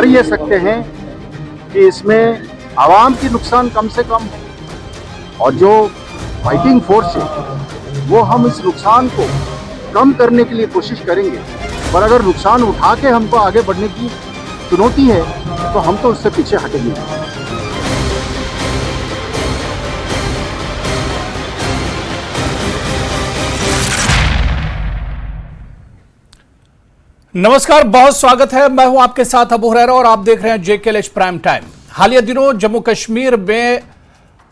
कर ये सकते हैं कि इसमें आवाम की नुकसान कम से कम, और जो फाइटिंग फोर्स है वो हम इस नुकसान को कम करने के लिए कोशिश करेंगे। पर अगर नुकसान उठा के हमको आगे बढ़ने की चुनौती है तो हम तो उससे पीछे हटेंगे। नमस्कार, बहुत स्वागत है। मैं हूं आपके साथ अबू हुरैरा और आप देख रहे हैं JKLH प्राइम टाइम। हालिया दिनों जम्मू कश्मीर में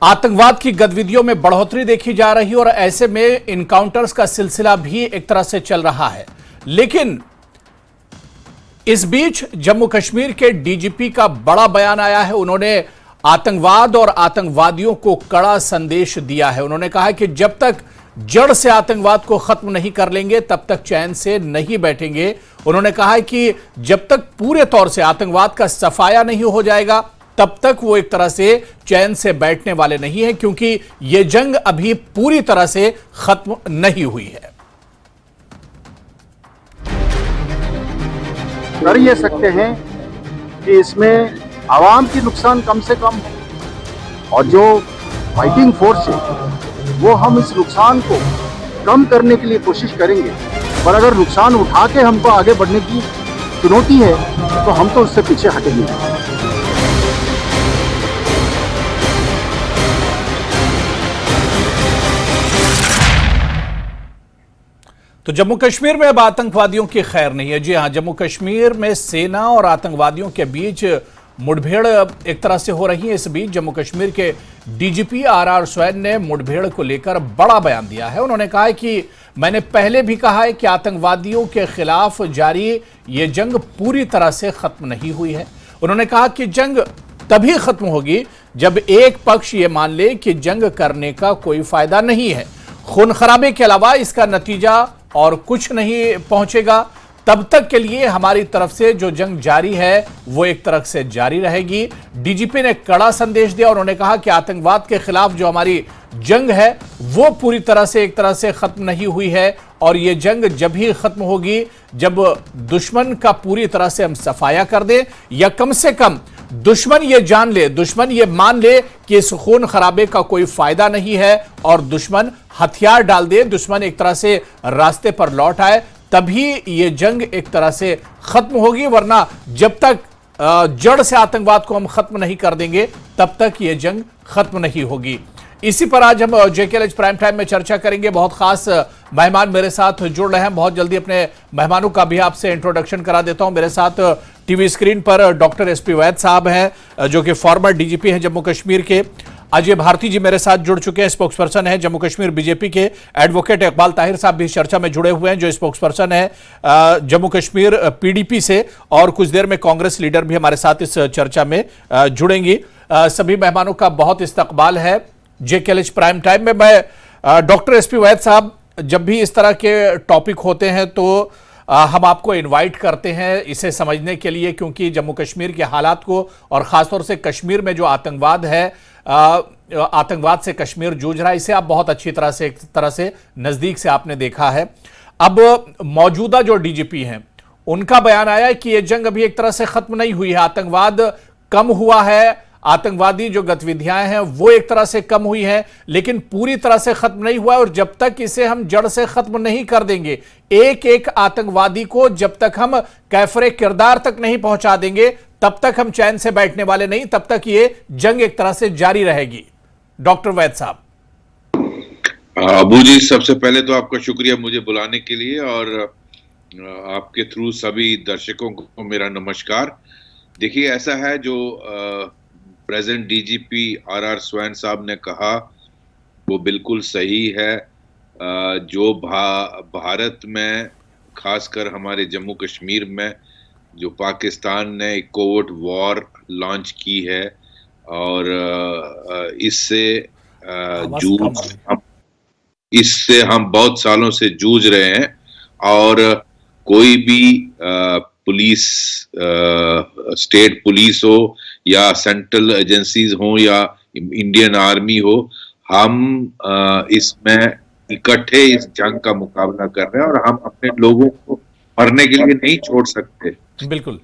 आतंकवाद की गतिविधियों में बढ़ोतरी देखी जा रही है और ऐसे में इनकाउंटर्स का सिलसिला भी एक तरह से चल रहा है। लेकिन इस बीच जम्मू कश्मीर के DGP का बड़ा बयान आया है। उन्होंने आतंकवाद और आतंकवादियों को कड़ा संदेश दिया है। उन्होंने कहा कि जब तक जड़ से आतंकवाद को खत्म नहीं कर लेंगे तब तक चैन से नहीं बैठेंगे। उन्होंने कहा है कि जब तक पूरे तौर से आतंकवाद का सफाया नहीं हो जाएगा तब तक वो एक तरह से चैन से बैठने वाले नहीं है, क्योंकि ये जंग अभी पूरी तरह से खत्म नहीं हुई है। कर ये सकते हैं कि इसमें आवाम की नुकसान कम से कम, और जो फाइटिंग फोर्स है वो हम इस नुकसान को कम करने के लिए कोशिश करेंगे। पर अगर नुकसान उठा के हमको आगे बढ़ने की चुनौती है तो हम तो उससे पीछे हटेंगे। तो जम्मू कश्मीर में अब आतंकवादियों की खैर नहीं है। जी हां, जम्मू कश्मीर में सेना और आतंकवादियों के बीच मुठभेड़ एक तरह से हो रही है। इस बीच जम्मू कश्मीर के DGP RR स्वैन ने मुठभेड़ को लेकर बड़ा बयान दिया है। उन्होंने कहा है कि मैंने पहले भी कहा है कि आतंकवादियों के खिलाफ जारी ये जंग पूरी तरह से खत्म नहीं हुई है। उन्होंने कहा कि जंग तभी खत्म होगी जब एक पक्ष ये मान ले कि जंग करने का कोई फायदा नहीं है, खून खराबे के अलावा इसका नतीजा और कुछ नहीं पहुंचेगा। तब तक के लिए हमारी तरफ से जो जंग जारी है वो एक तरह से जारी रहेगी। DGP ने कड़ा संदेश दिया। उन्होंने कहा कि आतंकवाद के खिलाफ जो हमारी जंग है वो पूरी तरह से एक तरह से खत्म नहीं हुई है, और ये जंग जब ही खत्म होगी जब दुश्मन का पूरी तरह से हम सफाया कर दें, या कम से कम दुश्मन ये जान ले, दुश्मन ये मान ले कि इस खून खराबे का कोई फायदा नहीं है और दुश्मन हथियार डाल दे, दुश्मन एक तरह से रास्ते पर लौट आए, तभी ये जंग एक तरह से खत्म होगी। वरना जब तक जड़ से आतंकवाद को हम खत्म नहीं कर देंगे तब तक ये जंग खत्म नहीं होगी। इसी पर आज हम JKLH प्राइम टाइम में चर्चा करेंगे। बहुत खास मेहमान मेरे साथ जुड़ रहे हैं। बहुत जल्दी अपने मेहमानों का भी आपसे इंट्रोडक्शन करा देता हूं। मेरे साथ टीवी स्क्रीन पर डॉक्टर SP वैद साहब हैं, जो कि फॉर्मर DGP हैं जम्मू कश्मीर के। अजय भारती जी मेरे साथ जुड़ चुके हैं, स्पोक्सपर्सन है जम्मू कश्मीर BJP के। एडवोकेट इकबाल ताहिर साहब भी इस चर्चा में जुड़े हुए हैं, जो स्पोक्सपर्सन है जम्मू कश्मीर PDP से, और कुछ देर में कांग्रेस लीडर भी हमारे साथ इस चर्चा में जुड़ेंगी। सभी मेहमानों का बहुत इस्तकबाल है JKLH प्राइम टाइम में। मैं डॉक्टर SP वैद साहब, जब भी इस तरह के टॉपिक होते हैं तो हम आपको इनवाइट करते हैं इसे समझने के लिए, क्योंकि जम्मू कश्मीर के हालात को और ख़ासतौर से कश्मीर में जो आतंकवाद है, आतंकवाद से कश्मीर जूझ रहा है, इसे आप बहुत अच्छी तरह से, एक तरह से नज़दीक से आपने देखा है। अब मौजूदा जो DGP हैं उनका बयान आया है कि ये जंग अभी एक तरह से ख़त्म नहीं हुई है, आतंकवाद कम हुआ है, आतंकवादी जो गतिविधियां हैं वो एक तरह से कम हुई हैं, लेकिन पूरी तरह से खत्म नहीं हुआ है। और जब तक इसे हम जड़ से खत्म नहीं कर देंगे, एक एक आतंकवादी को जब तक हम कैफरे किरदार तक नहीं पहुंचा देंगे तब तक हम चैन से बैठने वाले नहीं, तब तक ये जंग एक तरह से जारी रहेगी। डॉक्टर वैद साहब। अबू जी, सबसे पहले तो आपका शुक्रिया मुझे बुलाने के लिए, और आपके थ्रू सभी दर्शकों को मेरा नमस्कार। देखिए, ऐसा है जो प्रेजेंट DGP RR स्वैन साहब ने कहा वो बिल्कुल सही है। जो भारत में, खासकर हमारे जम्मू कश्मीर में, जो पाकिस्तान ने एक कोवर्ट वॉर लॉन्च की है, और इससे हम बहुत सालों से जूझ रहे हैं, और कोई भी पुलिस, स्टेट पुलिस हो या सेंट्रल एजेंसीज हो या इंडियन आर्मी हो, हम इसमें इकट्ठे इस जंग का मुकाबला कर रहे हैं, और हम अपने लोगों को मरने के लिए नहीं छोड़ सकते। बिल्कुल।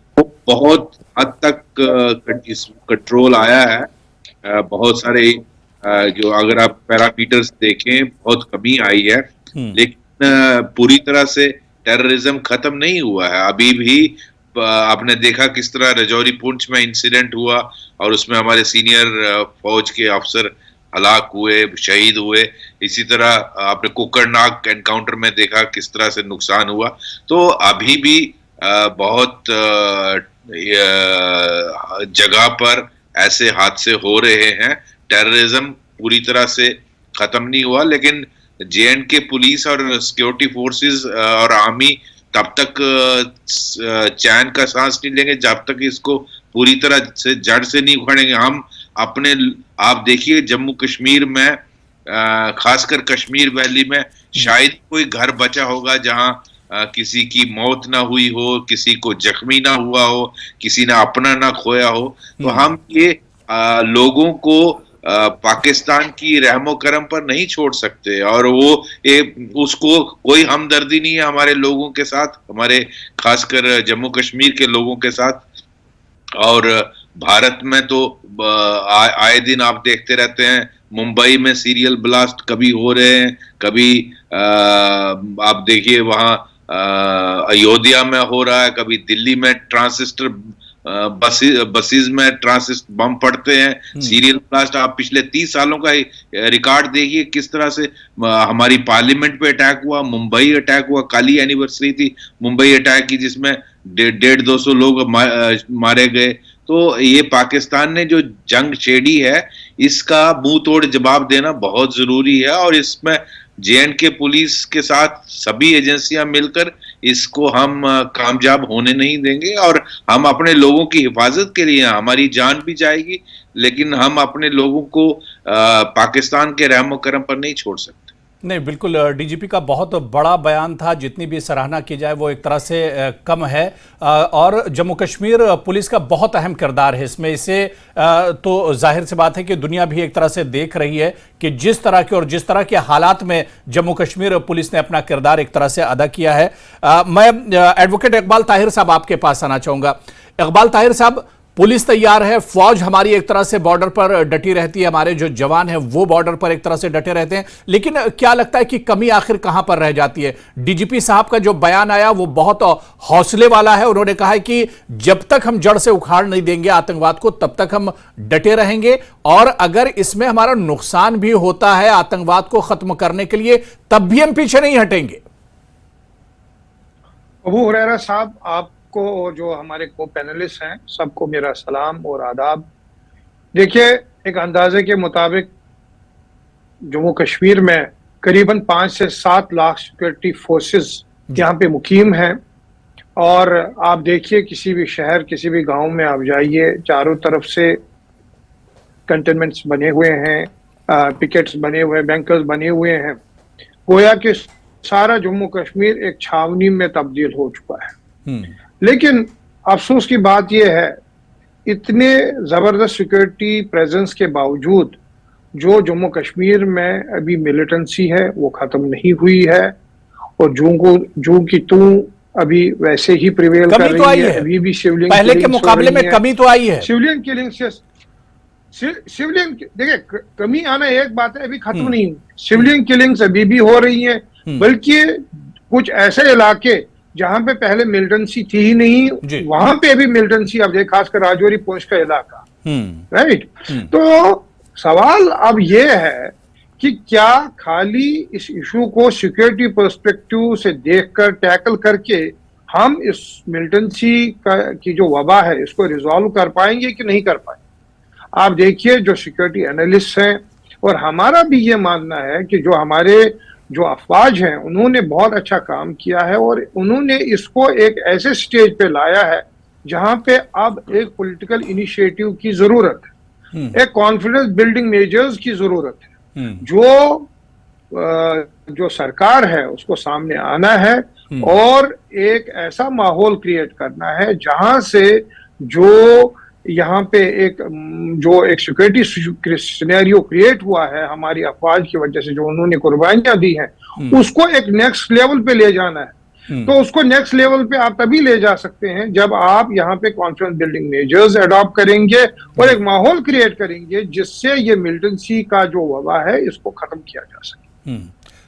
बहुत हद तक इस कंट्रोल आया है। बहुत सारे जो अगर आप पैरामीटर्स देखें बहुत कमी आई है, लेकिन पूरी तरह से टेररिज्म खत्म नहीं हुआ है। अभी भी आपने देखा किस तरह रजौरी पुंछ में इंसिडेंट हुआ और उसमें हमारे सीनियर फौज के अफसर हलाक हुए, शहीद हुए। इसी तरह आपने कोकरनाग एनकाउंटर में देखा किस तरह से नुकसान हुआ। तो अभी भी बहुत जगह पर ऐसे हादसे हो रहे हैं। टेररिज्म पूरी तरह से खत्म नहीं हुआ, लेकिन जे.एंड.के पुलिस और सिक्योरिटी फोर्सेस और आर्मी तब तक चैन का सांस नहीं लेंगे जब तक इसको पूरी तरह से जड़ से नहीं उखाड़ेंगे। हम अपने, आप देखिए जम्मू कश्मीर में, खासकर कश्मीर वैली में शायद कोई घर बचा होगा जहां किसी की मौत ना हुई हो, किसी को जख्मी ना हुआ हो, किसी ने अपना ना खोया हो। तो हम ये लोगों को पाकिस्तान की रहमो करम पर नहीं छोड़ सकते, और वो उसको कोई हमदर्दी नहीं है हमारे लोगों के साथ, हमारे खासकर जम्मू कश्मीर के लोगों के साथ। और भारत में तो आए दिन आप देखते रहते हैं, मुंबई में सीरियल ब्लास्ट कभी हो रहे हैं, कभी आप देखिए वहां अयोध्या में हो रहा है, कभी दिल्ली में ट्रांसिस्टर बसेस में ट्रांसिस्ट बम पड़ते हैं, सीरियल ब्लास्ट। आप पिछले 30 सालों का रिकॉर्ड देखिए किस तरह से हमारी पार्लियामेंट पे अटैक हुआ, मुंबई अटैक हुआ, काली एनिवर्सरी थी मुंबई अटैक की जिसमें 150-200 लोग मारे गए। तो ये पाकिस्तान ने जो जंग छेड़ी है इसका मुंह तोड़ जवाब देना बहुत जरूरी है, और इसमें जे.एंड.के पुलिस के साथ सभी एजेंसियां मिलकर इसको हम कामयाब होने नहीं देंगे। और हम अपने लोगों की हिफाजत के लिए, हमारी जान भी जाएगी, लेकिन हम अपने लोगों को पाकिस्तान के रहमो करम पर नहीं छोड़ सकते। नहीं, बिल्कुल डीजीपी का बहुत बड़ा बयान था, जितनी भी सराहना की जाए वो एक तरह से कम है। और जम्मू कश्मीर पुलिस का बहुत अहम किरदार है इसमें। इसे तो जाहिर सी बात है कि दुनिया भी एक तरह से देख रही है कि जिस तरह के और जिस तरह के हालात में जम्मू कश्मीर पुलिस ने अपना किरदार एक तरह से अदा किया है। मैं एडवोकेट इकबाल ताहिर साहब आपके पास आना चाहूँगा। इकबाल ताहिर साहब, पुलिस तैयार है, फौज हमारी एक तरह से बॉर्डर पर डटी रहती है, हमारे जो जवान हैं वो बॉर्डर पर एक तरह से डटे रहते हैं, लेकिन क्या लगता है कि कमी आखिर कहां पर रह जाती है? डीजीपी साहब का जो बयान आया वो बहुत हौसले वाला है। उन्होंने कहा है कि जब तक हम जड़ से उखाड़ नहीं देंगे आतंकवाद को तब तक हम डटे रहेंगे, और अगर इसमें हमारा नुकसान भी होता है आतंकवाद को खत्म करने के लिए तब भी हम पीछे नहीं हटेंगे। अबू हुरैरा साहब, आप को जो हमारे को पैनलिस्ट हैं सबको मेरा सलाम और आदाब। देखिए, एक अंदाजे के मुताबिक जम्मू कश्मीर में करीबन 5 से 7 लाख सिक्योरिटी फोर्सेस यहाँ पे मुकीम हैं। और आप देखिए किसी भी शहर, किसी भी गांव में आप जाइए, चारों तरफ से कंटेनमेंट्स बने हुए हैं, पिकेट्स बने हुए हैं, बैंकर्स बने हुए हैं। गोया कि सारा जम्मू कश्मीर एक छावनी में तब्दील हो चुका है। लेकिन अफसोस की बात यह है, इतने जबरदस्त सिक्योरिटी प्रेजेंस के बावजूद जो जम्मू कश्मीर में अभी मिलिटेंसी है वो खत्म नहीं हुई है, और जूं की तू अभी वैसे ही प्रिवेल कर रही है। अभी भी सिविलियन पहले के मुकाबले में कमी तो आई है। सिविलियन किलिंग से सिविलियन, देखिए कमी आना एक बात है, अभी खत्म नहीं हुई। सिविलियन किलिंग्स अभी भी हो रही है, बल्कि कुछ ऐसे इलाके जहां पे पहले मिलिटेंसी थी ही नहीं, वहां पे भी मिलिटेंसी अब देख, खासकर राजौरी पुंछ का इलाका, राइट। तो सवाल अब ये है कि क्या खाली इस इशू को सिक्योरिटी पर्सपेक्टिव से देखकर टैकल करके हम इस मिलिटेंसी की जो वबा है इसको रिजॉल्व कर पाएंगे कि नहीं कर पाएंगे? आप देखिए, जो सिक्योरिटी एनालिस्ट हैं, और हमारा भी ये मानना है कि जो हमारे जो अफवाज हैं उन्होंने बहुत अच्छा काम किया है, और उन्होंने इसको एक ऐसे स्टेज पे लाया है जहां पे अब एक पॉलिटिकल इनिशिएटिव की जरूरत है, एक कॉन्फिडेंस बिल्डिंग मेजर्स की जरूरत है। जो सरकार है उसको सामने आना है और एक ऐसा माहौल क्रिएट करना है जहां से जो यहाँ पे एक सिक्योरिटी सिनेरियो क्रिएट हुआ है हमारी अफवाज की वजह से, जो उन्होंने कुर्बानियां दी हैं, उसको एक नेक्स्ट लेवल पे ले जाना है। तो उसको नेक्स्ट लेवल पे आप तभी ले जा सकते हैं जब आप यहाँ पे कॉन्फ्रेंस बिल्डिंग मेजर्स अडॉप्ट करेंगे और एक माहौल क्रिएट करेंगे जिससे ये मिलिटेंसी का जो वबा है इसको खत्म किया जा सके।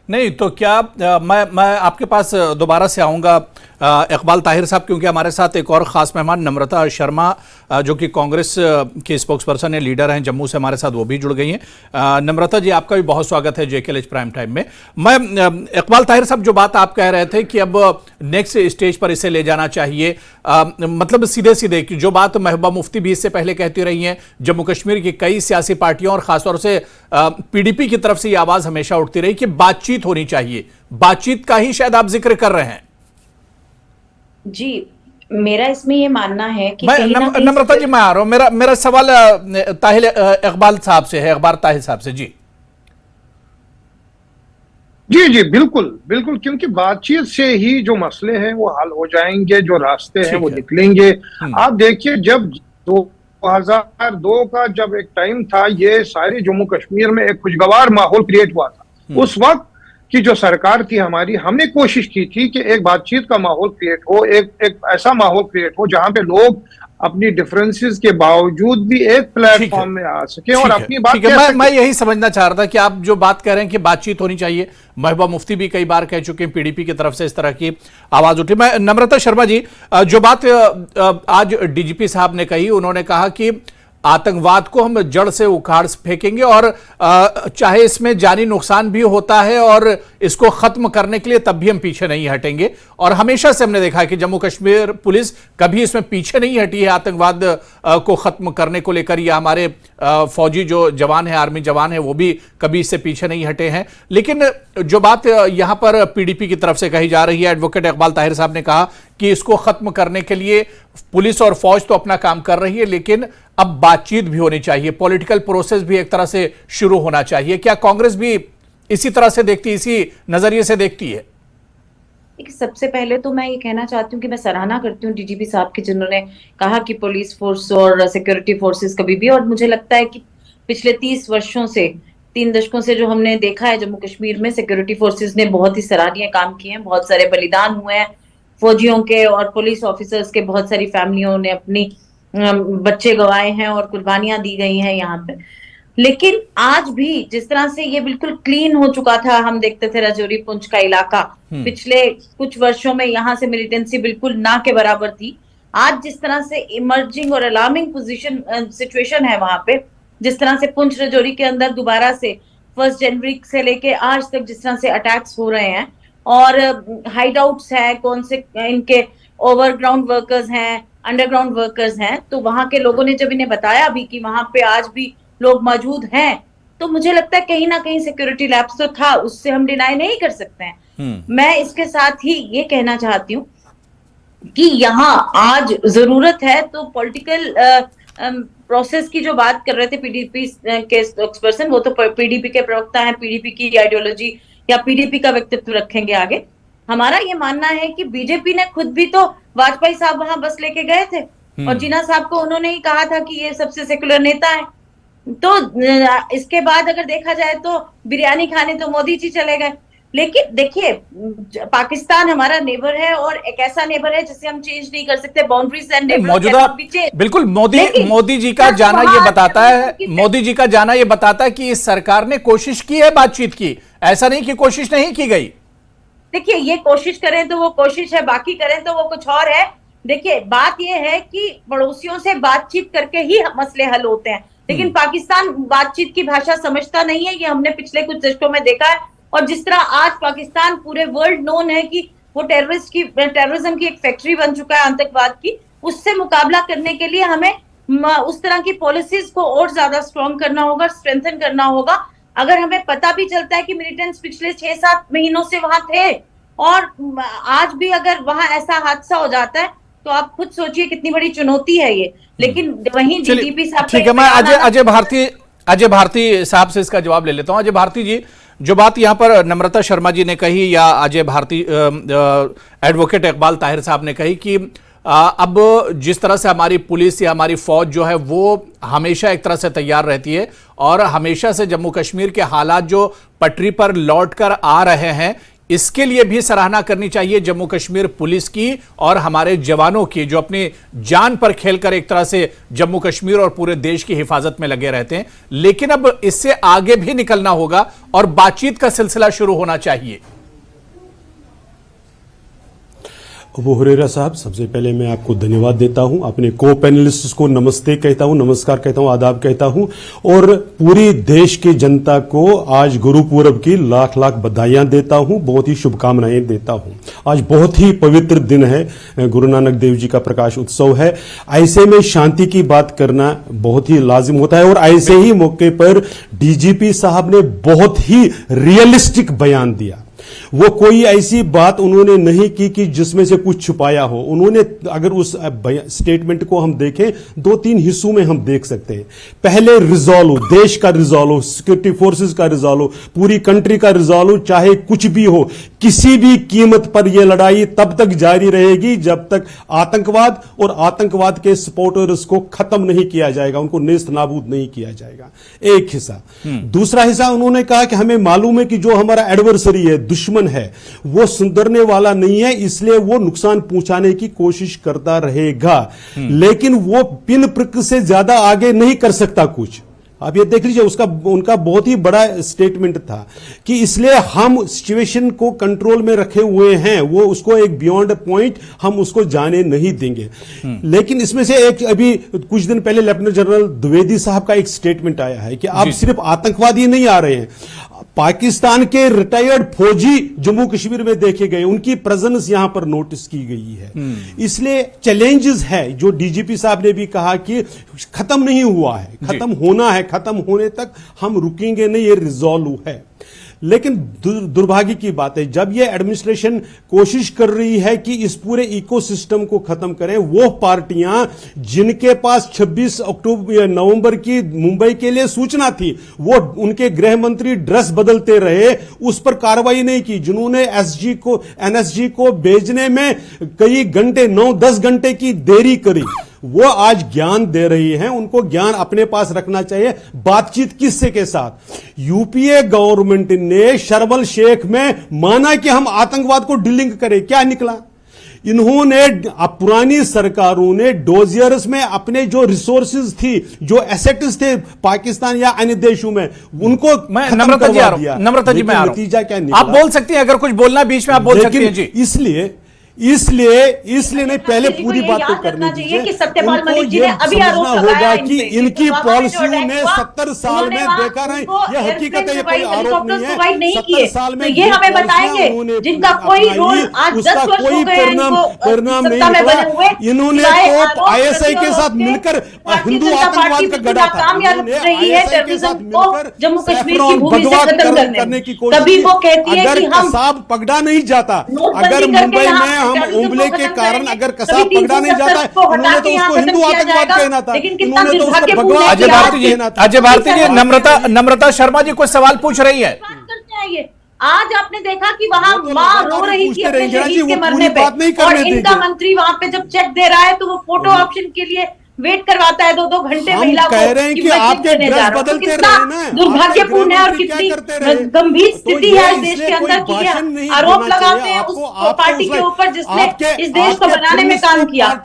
नहीं तो क्या मैं आपके पास दोबारा से आऊंगा इकबाल ताहिर साहब, क्योंकि हमारे साथ एक और ख़ास मेहमान नम्रता शर्मा जो कि कांग्रेस की स्पोक्सपर्सन है, लीडर हैं जम्मू से, हमारे साथ वो भी जुड़ गई हैं। नम्रता जी, आपका भी बहुत स्वागत है JKLH प्राइम टाइम में। मैं इकबाल ताहिर साहब, जो बात आप कह रहे थे कि अब नेक्स्ट स्टेज पर इसे ले जाना चाहिए, मतलब सीधे सीधे कि जो बात महबूबा मुफ्ती भी इससे पहले कहती रही हैं, जम्मू कश्मीर की कई सियासी पार्टियों और खासतौर से PDP की तरफ से ये आवाज़ हमेशा उठती रही कि बातचीत होनी चाहिए, बातचीत का ही शायद आप जिक्र कर रहे हैं। जी, मेरा इसमें ये मानना है कि नम्रता जी, मैं आ रहा हूं, मेरा सवाल ताहिर इकबाल साहब से है, इकबाल ताहिर साहब से। जी जी जी, बिल्कुल बिल्कुल, क्योंकि बातचीत से ही जो मसले हैं वो हल हो जाएंगे, जो रास्ते हैं वो निकलेंगे। आप देखिए, जब 2002 का जब एक टाइम था, ये सारे जम्मू कश्मीर में एक खुशगवार माहौल क्रिएट हुआ था। उस वक्त कि जो सरकार थी हमारी, हमने कोशिश की थी कि एक बातचीत का माहौल क्रिएट हो, एक ऐसा माहौल क्रिएट हो जहां पे लोग अपनी डिफरेंसेस के बावजूद भी एक प्लेटफॉर्म में आ सके और अपनी बात कह सके। मैं यही समझना चाह रहा था कि आप जो बात कह रहे हैं कि बातचीत होनी चाहिए, महबूबा मुफ्ती भी कई बार कह चुके हैं, PDP की तरफ से इस तरह की आवाज उठी। मैं नम्रता शर्मा जी, जो बात आज DGP साहब ने कही, उन्होंने कहा कि आतंकवाद को हम जड़ से उखाड़ फेंकेंगे और चाहे इसमें जानी नुकसान भी होता है और इसको खत्म करने के लिए तब भी हम पीछे नहीं हटेंगे। और हमेशा से हमने देखा है कि जम्मू कश्मीर पुलिस कभी इसमें पीछे नहीं हटी है आतंकवाद को खत्म करने को लेकर, या हमारे फौजी जो जवान हैं, आर्मी जवान हैं, वो भी कभी इससे पीछे नहीं हटे हैं। लेकिन जो बात यहां पर PDP की तरफ से कही जा रही है, एडवोकेट इकबाल ताहिर साहब ने कहा कि इसको खत्म करने के लिए पुलिस और फौज तो अपना काम कर रही है, लेकिन अब बातचीत भी होनी चाहिए, पॉलिटिकल प्रोसेस भी एक तरह से शुरू होना चाहिए। क्या कांग्रेस भी इसी तरह से देखती है, इसी नजरिए से देखती है? सबसे पहले तो मैं ये कहना चाहती हूँ कि मैं सराहना करती हूँ DGP साहब की, जिन्होंने कहा कि पुलिस फोर्स और सिक्योरिटी फोर्सेस कभी भी, और मुझे लगता है कि पिछले 30 वर्षों से, 3 दशकों से जो हमने देखा है जम्मू कश्मीर में, सिक्योरिटी फोर्सेस ने बहुत ही सराहनीय काम किए हैं। बहुत सारे बलिदान हुए हैं फौजियों के और पुलिस ऑफिसर्स के, बहुत सारी फैमिलियों ने अपनी बच्चे गंवाए हैं और कुर्बानियां दी गई हैं यहाँ पे। लेकिन आज भी जिस तरह से ये बिल्कुल क्लीन हो चुका था, हम देखते थे राजौरी पुंछ का इलाका, पिछले कुछ वर्षों में यहाँ से मिलिटेंसी बिल्कुल ना के बराबर थी। आज जिस तरह से इमर्जिंग और अलार्मिंग सिचुएशन है वहां पे, जिस तरह से पुंछ राजौरी के अंदर दोबारा से 1 जनवरी से लेके आज तक जिस तरह से अटैक्स हो रहे हैं और हाइड आउट्स है, कौन से इनके ओवरग्राउंड वर्कर्स हैं, अंडरग्राउंड वर्कर्स हैं, तो वहां के लोगों ने जब इन्हें बताया भी कि वहां पे आज भी लोग मौजूद हैं, तो मुझे लगता है कहीं ना कहीं सिक्योरिटी लैप्स तो था, उससे हम डिनाई नहीं कर सकते हैं। मैं इसके साथ ही ये कहना चाहती हूँ कि यहाँ आज जरूरत है तो पॉलिटिकल प्रोसेस की जो बात कर रहे थे PDP के स्पोक्सपर्सन, वो तो PDP के प्रवक्ता हैं, PDP की आइडियोलॉजी या PDP का व्यक्तित्व रखेंगे आगे। हमारा ये मानना है कि बीजेपी ने खुद भी तो वाजपेयी साहब वहां बस लेके गए थे और जिन्ना साहब को उन्होंने ही कहा था कि ये सबसे सेकुलर नेता है। तो इसके बाद अगर देखा जाए तो बिरयानी खाने तो मोदी जी चले गए। लेकिन देखिए, पाकिस्तान हमारा नेबर है और एक ऐसा नेबर है जिसे हम चेंज नहीं कर सकते, बाउंड्रीज एंड मौजूदा बिल्कुल मोदी जी का जाना ये बताता है, मोदी जी का जाना ये बताता है कि इस सरकार ने कोशिश की है बातचीत की, ऐसा नहीं कि कोशिश नहीं की गई। देखिए, ये कोशिश करें तो वो कोशिश है, बाकी करें तो वो कुछ और है। देखिए, बात ये है कि पड़ोसियों से बातचीत करके ही मसले हल होते हैं, लेकिन पाकिस्तान बातचीत की भाषा समझता नहीं है। ये हमने पिछले कुछ दशकों में देखा है। और जिस तरह आज पाकिस्तान पूरे वर्ल्ड नोन है कि वो टेररिज्म की एक फैक्ट्री बन चुका है आतंकवाद की, उससे मुकाबला करने के लिए हमें उस तरह की पॉलिसीज को और ज्यादा स्ट्रॉन्ग करना होगा, स्ट्रेंथन करना होगा। अगर हमें पता भी चलता है कि मिलिटेंट्स पिछले 6-7 महीनों से वहां थे और आज भी अगर वहां ऐसा हादसा हो जाता है, तो आप खुद सोचिए कितनी बड़ी चुनौती है ये। लेकिन वहीं DGP साहब, ठीक है, मैं अजय भारती साहब से इसका जवाब ले लेता हूं। अजय भारती जी, जो बात यहां पर नम्रता शर्मा जी ने कही या अजय भारती एडवोकेट इकबाल ताहिर साहब ने कही कि अब जिस तरह से हमारी पुलिस या हमारी फौज जो है वो हमेशा एक तरह से तैयार रहती है और हमेशा से जम्मू कश्मीर के हालात जो पटरी पर लौट कर आ रहे हैं, इसके लिए भी सराहना करनी चाहिए जम्मू कश्मीर पुलिस की और हमारे जवानों की, जो अपनी जान पर खेलकर एक तरह से जम्मू कश्मीर और पूरे देश की हिफाजत में लगे रहते हैं। लेकिन अब इससे आगे भी निकलना होगा और बातचीत का सिलसिला शुरू होना चाहिए। अबू हुरैरा साहब, सबसे पहले मैं आपको धन्यवाद देता हूं, अपने को पैनलिस्ट्स को नमस्ते कहता हूं, नमस्कार कहता हूं, आदाब कहता हूं और पूरी देश की जनता को आज गुरु पूरब की लाख लाख बधाइयां देता हूं, बहुत ही शुभकामनाएं देता हूं। आज बहुत ही पवित्र दिन है, गुरु नानक देव जी का प्रकाश उत्सव है। ऐसे में शांति की बात करना बहुत ही लाजिम होता है और ऐसे ही मौके पर डीजीपी साहब ने बहुत ही रियलिस्टिक बयान दिया। वो कोई ऐसी बात उन्होंने नहीं की कि जिसमें से कुछ छुपाया हो। उन्होंने, अगर उस स्टेटमेंट को हम देखें, 2-3 हिस्सों में हम देख सकते हैं। पहले रिजॉल्व, देश का रिजॉल्व, सिक्योरिटी फोर्सेस का रिजॉल्व, पूरी कंट्री का रिजॉल्व, चाहे कुछ भी हो, किसी भी कीमत पर यह लड़ाई तब तक जारी रहेगी जब तक आतंकवाद और आतंकवाद के सपोर्टर्स को खत्म नहीं किया जाएगा, उनको नेस्त नाबूद नहीं किया जाएगा। एक हिस्सा। दूसरा हिस्सा उन्होंने कहा कि हमें मालूम है कि जो हमारा एडवर्सरी है, दुश्मन है, वो सुधरने वाला नहीं है, इसलिए वो नुकसान पहुंचाने की कोशिश करता रहेगा, लेकिन वो पिन प्रिक से ज्यादा आगे नहीं कर सकता कुछ। आप ये देख लीजिए, उनका बहुत ही बड़ा स्टेटमेंट था कि इसलिए हम सिचुएशन को कंट्रोल में रखे हुए हैं, वो उसको एक बियॉन्ड पॉइंट हम उसको जाने नहीं देंगे। लेकिन इसमें से एक, अभी कुछ दिन पहले लेफ्टिनेंट जनरल द्विवेदी साहब का एक स्टेटमेंट आया है कि अब सिर्फ आतंकवादी नहीं आ रहे हैं, पाकिस्तान के रिटायर्ड फौजी जम्मू कश्मीर में देखे गए, उनकी प्रेजेंस यहां पर नोटिस की गई है। इसलिए चैलेंजेस है, जो डीजीपी साहब ने भी कहा कि खत्म नहीं हुआ है, खत्म होना है, खत्म होने तक हम रुकेंगे नहीं, ये रिजॉल्व है। लेकिन दुर्भाग्य की बात है, जब यह एडमिनिस्ट्रेशन कोशिश कर रही है कि इस पूरे इकोसिस्टम को खत्म करें, वो पार्टियां जिनके पास 26 नवंबर की मुंबई के लिए सूचना थी, वो उनके गृह मंत्री ड्रेस बदलते रहे, उस पर कार्रवाई नहीं की। जिन्होंने एनएसजी को भेजने में कई घंटे, 9-10 घंटे की देरी करी, वो आज ज्ञान दे रही हैं। उनको ज्ञान अपने पास रखना चाहिए। बातचीत किससे के साथ? यूपीए गवर्नमेंट ने शर्म शेख में माना कि हम आतंकवाद को डीलिंक करें, क्या निकला? इन्होंने, पुरानी सरकारों ने डोजियर्स में अपने जो रिसोर्सेज थी, जो एसेट्स थे पाकिस्तान या अन्य देशों में, उनको मैं नम्रता जी आ रहा हूं, नम्रता जी मैं आ रहा हूं, नतीजा क्या निकला? आप बोल सकती हैं, अगर कुछ बोलना बीच में आप बोल सकती हैं जी। इसलिए नहीं, पहले पूरी बात तो करनी चाहिए कि सत्यपाल मलिक जी ने अभी आरोप होगा कि इनकी पॉलिसियों ने 70 साल में देखा नहीं, यह हकीकत है, ये कोई आरोप नहीं है। 70 साल में ये हमें बताएंगे जिनका कोई रोल आज 10 वर्ष हो गए परिणाम नहीं निकला। इन्होंने तो आईएसआई के साथ मिलकर हिंदू आतंकवाद का गढ़ा था, आईएसआई के साथ मिलकर जम्मू कश्मीर की भूमि से खत्म करने की कोशिश की। अगर कसाब पकड़ा नहीं जाता, अगर मुंबई में हम उंगले के कारण अगर कसाब पकड़ा नहीं जाता, उन्होंने तो उसको हिंदू आतंकवाद कहना था, उन्होंने तो उसको भगवान अजय भारती जी, नम्रता शर्मा जी कुछ सवाल पूछ रही है। आज आपने देखा कि वहां मां रो रही थी अपने शहीद के मरने पे, और इनका मंत्री वहां पे जब चेक दे रहा है तो वो फोटो ऑप्शन के लिए वेट करवाता है 2-2 घंटे महिला को। कह रहे हैं कि आपके ड्रेस बदलते रहे ना, दुर्भाग्यपूर्ण है और कितनी गंभीर स्थिति है इस देश के अंदर की आरोप लगाते हैं उस पार्टी के ऊपर जिसने इस देश को बनाने में काम किया और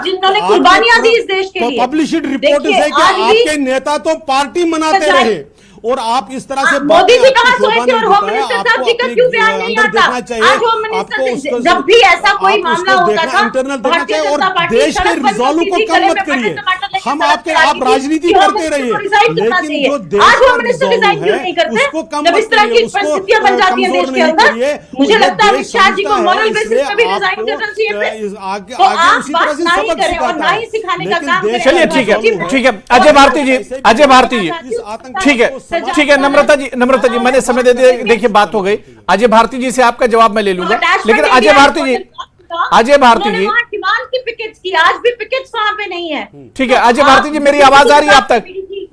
जिन्होंने कुर्बानियां दी इस देश के लिए। पब्लिश्ड रिपोर्ट है कि आपके नेता तो पार्टी मनाते रहे, और आप इस तरह से मोदी जी कहां सोए थे और होम मिनिस्टर साहब जी का क्यों बयान नहीं आता? आज होम मिनिस्टर जब भी ऐसा कोई मामला होता था, भारतीय जनता पार्टी देश के रिजॉल्व को कम मत करिए, हम आप राजनीति करते रहिए, लेकिन जो देश का रिजॉल्व है उसको कम मत करिए, उसको कमजोर नहीं करिए। मुझे लगता है अमित शाह जी को मॉरल बेसिस पे भी रिजाइन करना चाहिए, तो आप बात नहीं करें और ना ही सिखाने का काम करें। चलिए ठीक है अजय भारती जी, ठीक है नम्रता जी मैंने समय दे दिया, देखिए बात हो गई। अजय भारती जी से आपका जवाब मैं ले लूंगा, लेकिन अजय भारती जी की पिकेट्स की, आज भी पिकेट्स वहां पे नहीं है। ठीक है अजय भारती जी, मेरी आवाज आ रही है आप तक?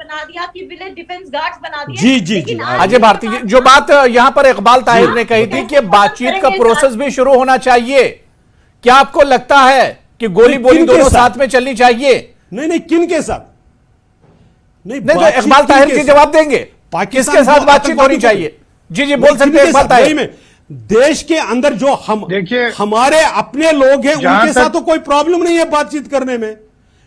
बना दिया कि विलेज डिफेंस गार्ड्स बना दिया। जी अजय भारती जी, जो बात यहां पर इकबाल ताहिर ने कही थी कि बातचीत का प्रोसेस भी शुरू होना चाहिए, क्या आपको लगता है कि गोली बोली दोनों साथ में चलनी चाहिए? नहीं, किन के साथ? नहीं तो इकबाल ताहिर जी जवाब देंगे, किसके साथ बातचीत होनी चाहिए? जी बोल सकते हैं इकबाल ताहिर। देश के अंदर जो हम देखिए, हमारे अपने लोग हैं जहां उनके तक- साथ तो कोई प्रॉब्लम नहीं है बातचीत करने में।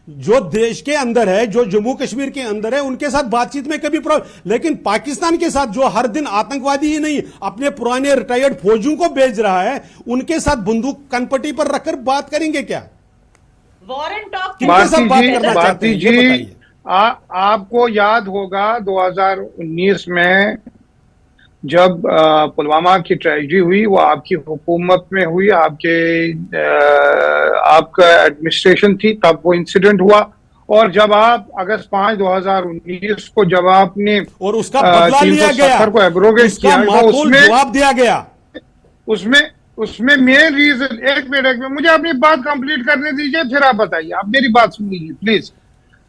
जो देश के अंदर है, जो जम्मू कश्मीर के अंदर है, उनके साथ बातचीत में कभी प्रॉब्लम, लेकिन पाकिस्तान के साथ जो हर दिन आतंकवादी ही नहीं अपने पुराने रिटायर्ड फौजियों को भेज रहा है, उनके साथ बंदूक कनपट्टी पर रखकर बात करेंगे क्या? वॉरेंट टॉक किनके साथ बात भारती जी, करना चाहते हैं, भारती ये जी, बताइए। आपको याद होगा 2019 में जब पुलवामा की ट्रेजेडी हुई, वो आपकी हुकूमत में हुई, आपका एडमिनिस्ट्रेशन थी, तब वो इंसिडेंट हुआ। और जब आप अगस्त 5, 2019 को जब आपने और उसका बदला लिया गया, 370 को एब्रोगेट उसका किया, तो माकूल जवाब दिया गया। उसमें मेन रीजन, एक मिनट मुझे अपनी बात कंप्लीट करने दीजिए, फिर आप बताइए। आप मेरी बात सुन लीजिए प्लीज।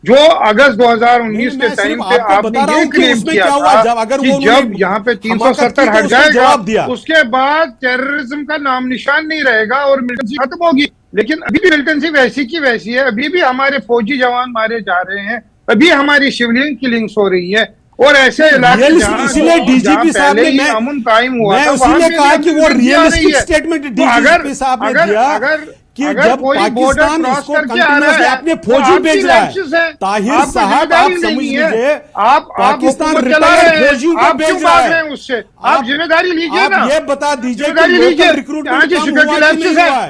जो अगस्त 2019 के टाइम पे आपने ये क्लेम किया था कि जब यहाँ पे 370 हट जाएगा, उसके बाद टेररिज्म का नाम निशान नहीं रहेगा और मिलिटेंसी खत्म होगी। लेकिन अभी भी मिलिटेंसी वैसी की वैसी है, अभी भी हमारे फौजी जवान मारे जा रहे हैं, अभी हमारी सिविलियन किलिंग्स हो रही है। और ऐसे इलाके इसलिए डीजीपी साहब ने अमन कायम हुआ मैं था, उसीलिए कहा कि वो रियलिस्टिक स्टेटमेंट तो डीजीपी साहब ने दिया कि जब पाकिस्तान इसको कंटिन्यूअसली अपने फौजी भेज रहा है, ताहिर साहब आप समझ लीजिए, पाकिस्तान रिटायर्ड फौजियों को भेज रहा है, उससे आप जिम्मेदारी लीजिए ना। आप ये बता दीजिए कि लोकल रिक्रूटमेंट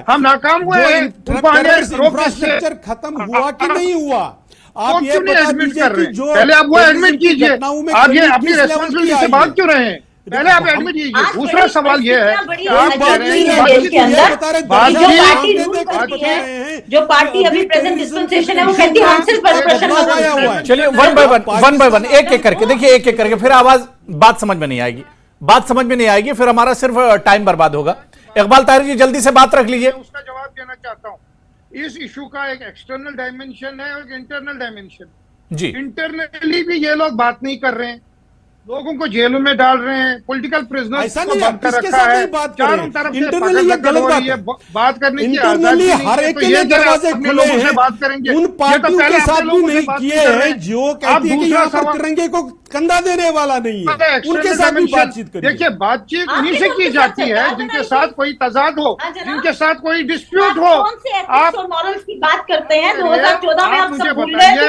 हम नाकाम हुए हैं, इंफ्रास्ट्रक्चर खत्म हुआ कि नहीं हुआ? आप ये बता दीजिए कि जो पहले आप वो एडमिट कीजिए, घटनाओं में आप ये अपनी रेस्पॉन्सिबिलिटी से बात क्यों रहे हैं? पहले आप एडमिट कीजिए। दूसरा सवाल ये है, जो पार्टी अभी प्रेजेंट डिस्पेंसेशन है वो कहती है हमसे प्रश्न। चलिए वन बाय वन एक एक करके देखिए, एक एक करके, फिर बात समझ में नहीं आएगी, फिर हमारा सिर्फ टाइम बर्बाद होगा। इकबाल ताहिर जी जल्दी से बात रख लीजिए। उसका जवाब देना चाहता हूँ। इस इशू का एक एक्सटर्नल डायमेंशन है और एक इंटरनल डायमेंशन। जी, इंटरनली भी ये लोग बात नहीं कर रहे हैं, लोगों को जेलों में डाल रहे हैं, पॉलिटिकल प्रिजनर्स को बंद कर रखा है, चारों तरफ से पकड़ हो रही है। बात करने की आजादी हर एक के लिए दरवाजे खुले हैं, बात करेंगे। उन पार्टियों के साथ भी नहीं किए हैं जो कहती है कि यहाँ पर तिरंगे को कंधा देने वाला नहीं है, उनके साथ भी बातचीत करिए। देखिए, बातचीत उन्हीं से की जाती है जिनके साथ कोई तजाद हो, जिनके साथ कोई डिस्प्यूट हो। आप मॉरल्स की बात करते हैं 2014 में, आप मुझे सब भूल गए।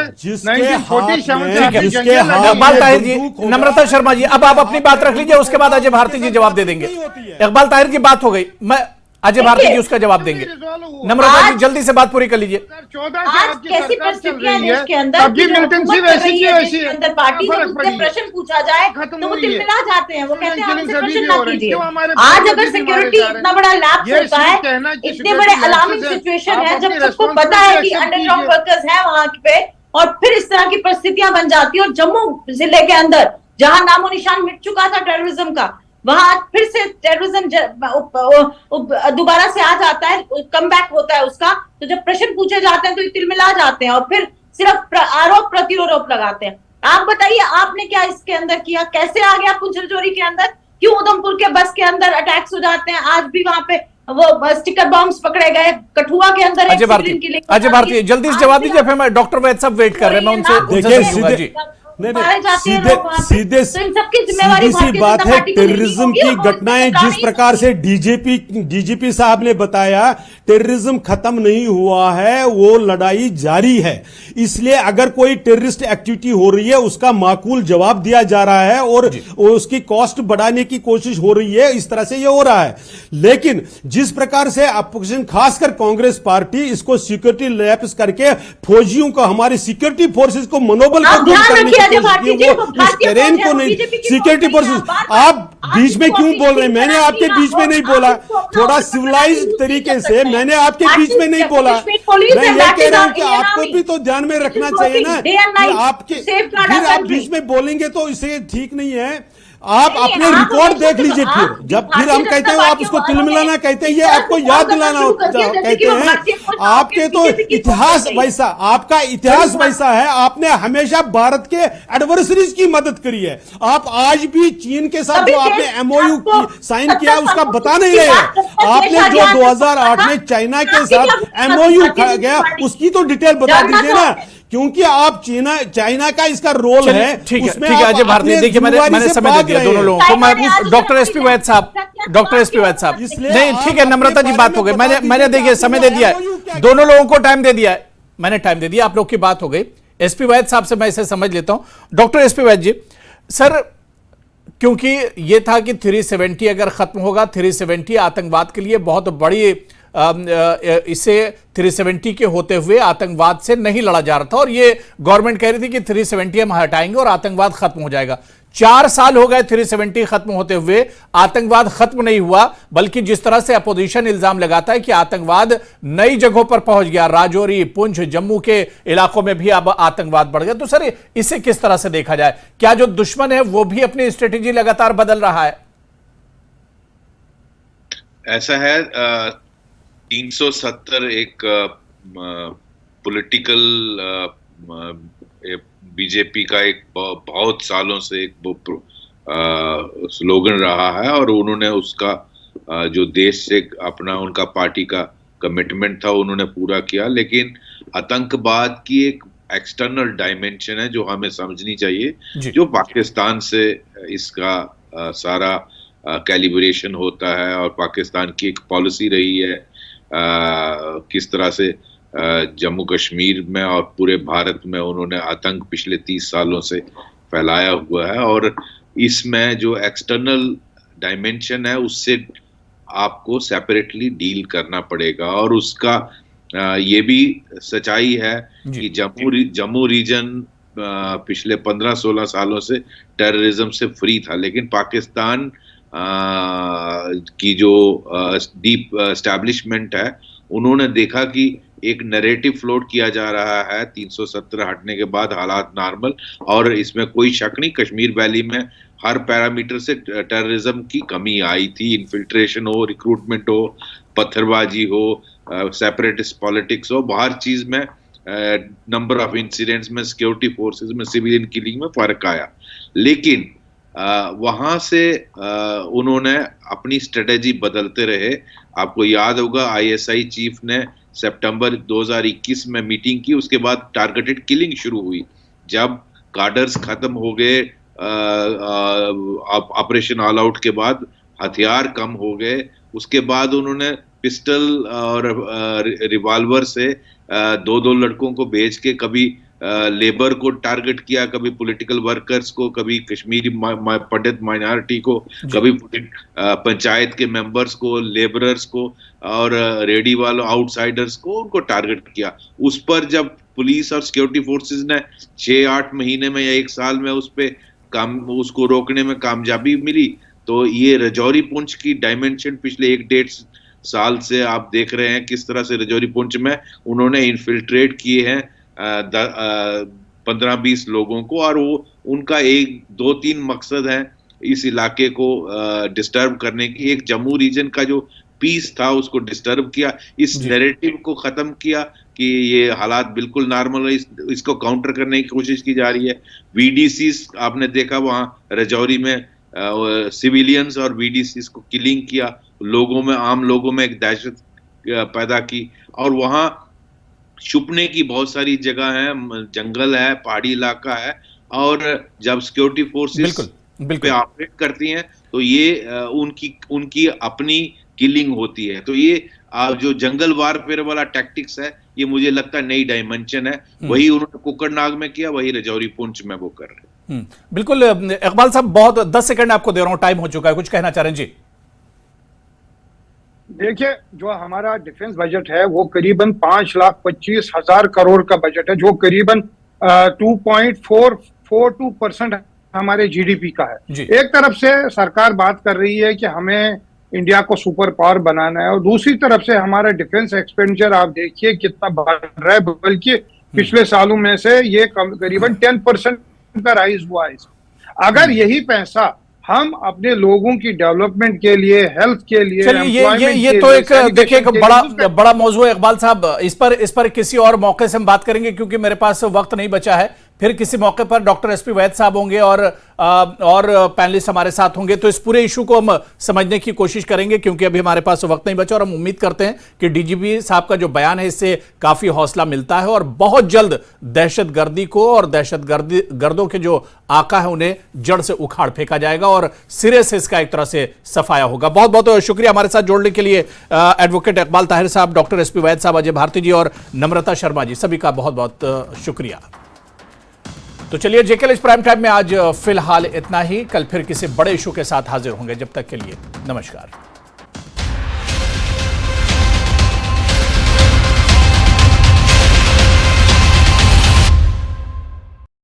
इकबाल ताहिर जी, नम्रता शर्मा जी, अब आप अपनी बात रख लीजिए, उसके बाद अजय भारती जी जवाब दे देंगे। इकबाल ताहिर की बात हो गई, मैं अजय भारती जी उसका जवाब देंगे। नम्रता जी जल्दी से बात पूरी कर लीजिए। 14 आज कैसी परिस्थितियां हैं देश के अंदर, मिलिटेंसी वैसी की वैसी है, अंदर पार्टी में उनसे प्रश्न पूछा जाए तो वो तिलमिला जाते हैं, वो कहते हैं हमसे प्रश्न ना कीजिए। आज अगर सिक्योरिटी इतना बड़ा लैप्स होता है, इतने बड़े अलार्मिंग सिचुएशन है, जब सबको पता है कि अंडरग्राउंड वर्कर्स हैं वहां पे, और फिर इस तरह की परिस्थितियां बन जाती है। और जम्मू जिले के अंदर जहां नामो निशान मिट चुका था टेररिज्म का, वहां फिर से टेररिज्म दोबारा से आ जाता है, कम बैक होता है उसका। तो जब प्रश्न पूछे जाते हैं तो तिलमिला जाते हैं और फिर सिर्फ आरोप प्रत्यारोप लगाते हैं। आप बताइए, आपने क्या इसके अंदर किया? कैसे आ गया पुंछलचोरी के अंदर? क्यों उधमपुर के बस के अंदर अटैक्स हो जाते हैं? आज भी वहां पे वो स्टिकर बॉम्ब्स पकड़े गए, कठुआ के अंदर अजय भारती जल्दी से जवाब दीजिए, फिर मैं डॉक्टर वैद साहब वेट कर रहे हैं, मैं उनसे सीधे सी बात है। टेररिज्म की घटनाएं जिस प्रकार से डीजीपी साहब ने बताया, टेररिज्म खत्म नहीं हुआ है, वो लड़ाई जारी है। इसलिए अगर कोई टेररिस्ट एक्टिविटी हो रही है उसका माकूल जवाब दिया जा रहा है और उसकी कॉस्ट बढ़ाने की कोशिश हो रही है, इस तरह से ये हो रहा है। लेकिन जिस प्रकार से अपोजिशन खासकर कांग्रेस पार्टी इसको सिक्योरिटी लैप्स करके फौजियों को, हमारी सिक्योरिटी फोर्सेस को मनोबल टेरेन को नहीं, सिक्योरिटी फोर्सेस। आप बीच में क्यों बोल रहे हैं? मैंने आपके बीच में नहीं बोला, थोड़ा सिविलाइज्ड तरीके से मैंने आपके बीच में नहीं बोला। मैं ये कह रहा हूं कि आपको भी तो ध्यान में रखना चाहिए ना कि आपके फिर आप बीच में बोलेंगे तो इसे ठीक नहीं है। आप अपने रिकॉर्ड देख लीजिए, फिर हम कहते हैं आप उसको तिलमिलाना कहते हैं, ये आपको याद दिलाना कहते हैं। आपके तो इतिहास वैसा, आपका इतिहास वैसा है, आपने हमेशा भारत के एडवर्सरीज की मदद करी है। आप आज भी चीन के साथ जो आपने एमओयू साइन किया उसका बता नहीं रहे। आपने जो 2008 में चाइना के साथ एमओयू गया उसकी तो डिटेल बता दीजिए ना, क्योंकि आप चाइना का इसका रोल है, ठीक है, उसमें ठीक है आप अजय भारती, अपने देखिए मैंने जिम्मेवारी से समय दे भाग दिया रहे दोनों हैं। लोगों को। मैं डॉक्टर एसपी वैद साहब, डॉक्टर एसपी वैद साहब, इसलिए नहीं आप ठीक है, नम्रता जी अपने बात हो गई, बारे में मैंने बता देखिए समय दे दिया MOU क्या है, दोनों लोगों को टाइम दे दिया है, मैंने टाइम दे दिया, आप लोग की बात हो गई। एसपी वैद साहब से मैं इसे समझ लेता हूं। डॉक्टर एसपी वैद जी, सर क्योंकि यह था कि 370 अगर खत्म होगा, 370 आतंकवाद के लिए बहुत बड़ी, इसे 370 के होते हुए आतंकवाद से नहीं लड़ा जा रहा था, और ये गवर्नमेंट कह रही थी कि 370 हम हटाएंगे और आतंकवाद खत्म हो जाएगा। 4 साल हो गए 370 खत्म होते हुए, आतंकवाद खत्म नहीं हुआ, बल्कि जिस तरह से अपोजिशन इल्जाम लगाता है कि आतंकवाद नई जगहों पर पहुंच गया, राजौरी, पुंछ, जम्मू के इलाकों में भी अब आतंकवाद बढ़ गया, तो सर इसे किस तरह से देखा जाए? क्या जो दुश्मन है वो भी अपनी स्ट्रेटेजी लगातार बदल रहा है? ऐसा है, 370 एक पॉलिटिकल बीजेपी का एक बहुत सालों से एक स्लोगन रहा है, और उन्होंने उसका जो देश से अपना उनका पार्टी का कमिटमेंट था उन्होंने पूरा किया। लेकिन आतंकवाद की एक एक्सटर्नल डायमेंशन है जो हमें समझनी चाहिए, जो पाकिस्तान से इसका सारा कैलिब्रेशन होता है, और पाकिस्तान की एक पॉलिसी रही है किस तरह से जम्मू कश्मीर में और पूरे भारत में उन्होंने आतंक पिछले 30 सालों से फैलाया हुआ है, और इसमें जो एक्सटर्नल डायमेंशन है उससे आपको सेपरेटली डील करना पड़ेगा। और उसका ये भी सच्चाई है कि जम्मू रीजन पिछले 15-16 सालों से टेररिज्म से फ्री था, लेकिन पाकिस्तान की जो डीप एस्टैब्लिशमेंट है उन्होंने देखा कि एक नैरेटिव फ्लोट किया जा रहा है 370 हटने के बाद हालात नॉर्मल, और इसमें कोई शक नहीं कश्मीर वैली में हर पैरामीटर से टेररिज्म की कमी आई थी, इन्फिल्ट्रेशन हो, रिक्रूटमेंट हो, पत्थरबाजी हो, सेपरेटिस्ट पॉलिटिक्स हो, हर चीज में नंबर ऑफ इंसिडेंट्स में, सिक्योरिटी फोर्सेस में, सिविलियन किलिंग में फर्क आया। लेकिन वहां से उन्होंने अपनी स्ट्रेटेजी बदलते रहे। आपको याद होगा आईएसआई चीफ ने सितंबर 2021 में मीटिंग की, उसके बाद टारगेटेड किलिंग शुरू हुई। जब कार्डर्स खत्म हो गए, ऑपरेशन ऑल आउट के बाद हथियार कम हो गए, उसके बाद उन्होंने पिस्टल और रिवॉल्वर से दो लड़कों को भेज के कभी लेबर को टारगेट किया, कभी पॉलिटिकल वर्कर्स को, कभी कश्मीरी पंडित माइनॉरिटी को, कभी पंचायत के मेंबर्स को, लेबरर्स को, और रेडी वालों आउटसाइडर्स को उनको टारगेट किया। उस पर जब पुलिस और सिक्योरिटी फोर्सेस ने 6-8 महीने में या 1 साल में उसको रोकने में कामयाबी मिली, तो ये रजौरी पुंछ की डायमेंशन पिछले 1-1.5 साल से आप देख रहे हैं किस तरह से रजौरी पुंछ में उन्होंने इन्फिल्ट्रेट किए हैं 15-20 लोगों को, और वो उनका 1-2-3 मकसद है इस इलाके को डिस्टर्ब करने की। एक जम्मू रीजन का जो पीस था उसको डिस्टर्ब किया, इस नैरेटिव को खत्म किया कि ये हालात बिल्कुल नॉर्मल है, इसको काउंटर करने की कोशिश की जा रही है। वीडीसीज आपने देखा वहां रजौरी में सिविलियंस और वीडीसीज को किलिंग किया, लोगों में, आम लोगों में एक दहशत पैदा की, और वहां छुपने की बहुत सारी जगह है, जंगल है, पहाड़ी इलाका है, और जब सिक्योरिटी फोर्सेस पे ऑपरेट करती हैं तो ये उनकी अपनी किलिंग होती है। तो ये जो जंगल वारफेयर वाला टैक्टिक्स है, ये मुझे लगता है नई डायमेंशन है, वही उन्होंने कुकरनाग में किया, वही रजौरी पुंछ में वो कर रहे हैं। बिल्कुल इकबाल साहब, बहुत 10 सेकंड आपको दे रहा हूं, टाइम हो चुका है, कुछ कहना चाह रहे हैं जी? देखिए, जो हमारा डिफेंस बजट है वो करीबन 5,25,000 करोड़ का बजट है, जो करीबन 2.442% हमारे जीडीपी का है। एक तरफ से सरकार बात कर रही है कि हमें इंडिया को सुपर पावर बनाना है, और दूसरी तरफ से हमारा डिफेंस एक्सपेंडिचर आप देखिए कितना बढ़ रहा है, बल्कि पिछले सालों में से ये करीबन 10% का राइज हुआ है। अगर यही पैसा हम अपने लोगों की डेवलपमेंट के लिए, हेल्थ के लिए, ये तो एक देखिए एक बड़ा मौजू है इकबाल साहब, इस पर किसी और मौके से हम बात करेंगे क्योंकि मेरे पास वक्त नहीं बचा है। फिर किसी मौके पर डॉक्टर एसपी वैद साहब होंगे और पैनलिस्ट हमारे साथ होंगे, तो इस पूरे इशू को हम समझने की कोशिश करेंगे, क्योंकि अभी हमारे पास वक्त नहीं बचा और हम उम्मीद करते हैं कि डीजीपी साहब का जो बयान है इससे काफी हौसला मिलता है और बहुत जल्द दहशतगर्दी को और दहशतगर्दों के जो आका है उन्हें जड़ से उखाड़ फेंका जाएगा और सिरे से इसका एक तरह से सफाया होगा। बहुत बहुत शुक्रिया हमारे साथ जोड़ने के लिए एडवोकेट इकबाल ताहिर साहब, डॉक्टर एसपी वैद साहब, अजय भारती जी और नम्रता शर्मा जी, सभी का बहुत बहुत शुक्रिया। तो चलिए जेकेएल प्राइम टाइम में आज फिलहाल इतना ही। कल फिर किसी बड़े इशू के साथ हाजिर होंगे। जब तक के लिए नमस्कार।